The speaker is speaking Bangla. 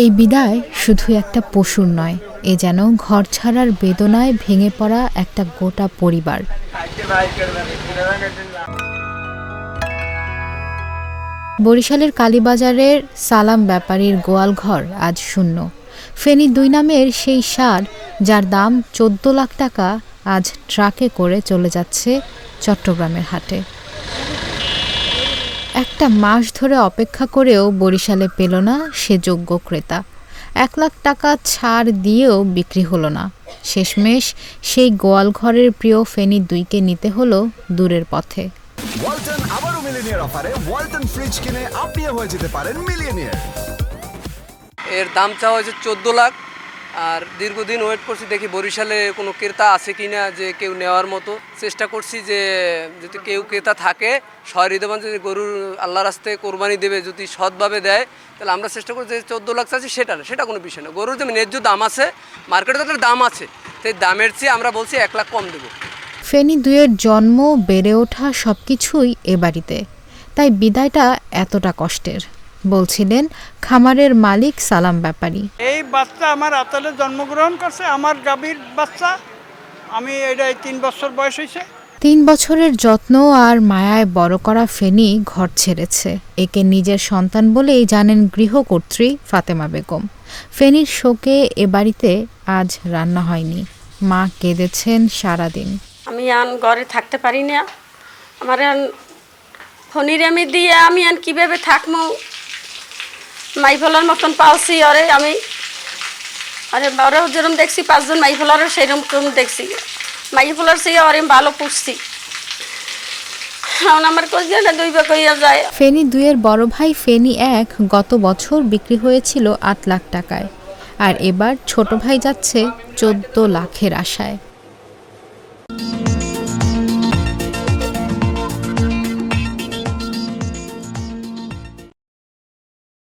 এই বিদায় শুধু একটা পশুর নয়, এ যেন ঘর ছাড়ার বেদনায় ভেঙে পড়া একটা গোটা পরিবার। বরিশালের কালীবাজারের সালাম ব্যাপারীর গোয়ালঘর আজ শূন্য। ফেনী ২ নামের সেই ষাঁড়, যার দাম ১৪ লাখ টাকা, আজ ট্রাকে করে চলে যাচ্ছে চট্টগ্রামের হাটে। একটা মাস ধরে অপেক্ষা করেও বরিশালে পেল না সে যোগ্য ক্রেতা। ১ লাখ টাকা ছাড় দিয়েও বিক্রি হলো না। শেষমেশ সেই গোয়ালঘরের প্রিয় ফেনী ২কে নিতে হলো দূরের পথে। ওয়ালটন আবারো মিলিয়নিয়ার অফারে ওয়ালটন ফ্রিজ কিনে আপনিও হয়ে যেতে পারেন মিলিয়নিয়ার। এর দাম চাওয়া হয়েছে ১৪ লাখ। আর দীর্ঘদিন ওয়েট করছি, দেখি বরিশালে কোনো ক্রেতা আছে কি না, যে কেউ নেওয়ার মতো। চেষ্টা করছি যে যদি কেউ ক্রেতা থাকে সহৃদয়বান, যদি গরুর আল্লাহ রাস্তায় কোরবানি দেবে, যদি সৎভাবে দেয়, তাহলে আমরা চেষ্টা করি যে ১৪ লাখ চাচ্ছি সেটা কোনো বিষয় না। গরুর যে ন্যায্য দাম আছে, মার্কেটে তাদের দাম আছে, সেই দামের চেয়ে আমরা বলছি ১ লাখ কম দেবো। ফেনী ২-এর জন্ম, বেড়ে ওঠা সবকিছুই এ বাড়িতে, তাই বিদায়টা এতটা কষ্টের, বলছিলেন খামারের মালিক সালাম ব্যাপারী। এই বাচ্চা আমার আতালে জন্মগ্রহণ করছে, আমার গাভীর বাচ্চা। আমি এটাই ৩ বছর বয়স হয়েছে। ৩ বছরের যত্ন আর মায়ায় বড় করা ফেনী ঘর ছেড়েছে। একে নিজের সন্তান বলেই জানেন গৃহকর্ত্রী ফাতেমা বেগম। ফেনীর শোকে এ বাড়িতে আজ রান্না হয়নি। মা কেঁদেছেন সারাদিন। আমি ঘরে থাকতে পারি না, আমার ফণির আমি দিয়ে আমি কীভাবে থাকবো। মাইফলার মতন পালছি ওরে আমি, আরে ওরেও যেরকম দেখছি ৫ জন মাইফলারও সেরকম দেখছি। মাইফলার সেই ওরে ভালো পুষছি, এখন আমার কইয়া না ২ বার কইয়া যায়। ফেনী ২-এর বড় ভাই ফেনী ১ গত বছর বিক্রি হয়েছিল ৮ লাখ টাকায়, আর এবার ছোট ভাই যাচ্ছে ১৪ লাখের আশায়।